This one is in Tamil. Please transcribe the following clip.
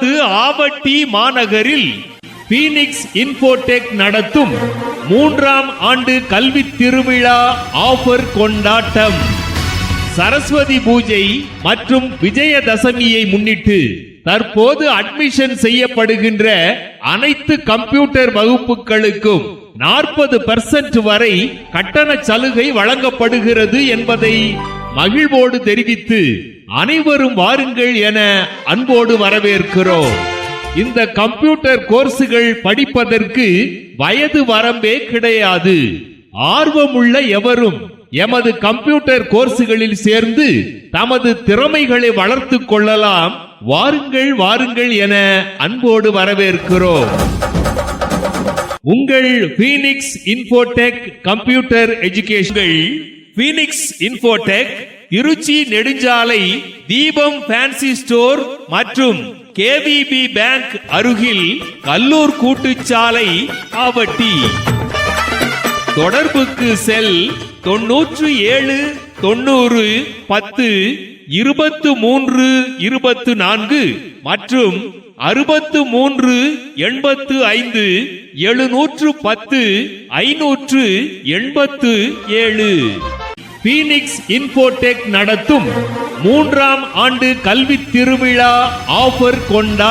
நமது ஆவட்டி மாநகரில் பீனிக்ஸ் இன்ஃபோடெக் நடத்தும் 3ஆம் ஆண்டு கல்வி திருவிழா ஆஃபர் கொண்டாட்டம். சரஸ்வதி பூஜை மற்றும் விஜயதசமியை முன்னிட்டு தற்போது அட்மிஷன் செய்யப்படுகின்ற அனைத்து கம்ப்யூட்டர் வகுப்புகளுக்கும் 40% வரை கட்டண சலுகை வழங்கப்படுகிறது என்பதை மகிழ்வோடு தெரிவித்து அனைவரும் வாருங்கள் என அன்போடு வரவேற்கிறோம். இந்த கம்ப்யூட்டர் கோர்ஸுகள் படிப்பதற்கு வயது வரம்பே கிடையாது. ஆர்வமுள்ள எவரும் எமது கம்ப்யூட்டர் கோர்ஸுகளில் சேர்ந்து தமது திறமைகளை வளர்த்துக் கொள்ளலாம். வாருங்கள் வாருங்கள் என அன்போடு வரவேற்கிறோம். உங்கள் Phoenix Infotech computer education. Phoenix Infotech Trichy நெடுஞ்சாலை தீபம் ஃபேன்சி ஸ்டோர் மற்றும் கேவிபி பேங்க் அருகில் கல்லூர் கூட்டுச்சாலை ஆவட்டி. தொடர்புக்கு செல் 97 90 10 23 24 மற்றும் 63 85 710 587. பீனிக்ஸ் இன்ஃபோடெக் நடத்தும் 3ஆம் ஆண்டு கல்வி திருவிழா ஆஃபர் கொண்டாட்டம்.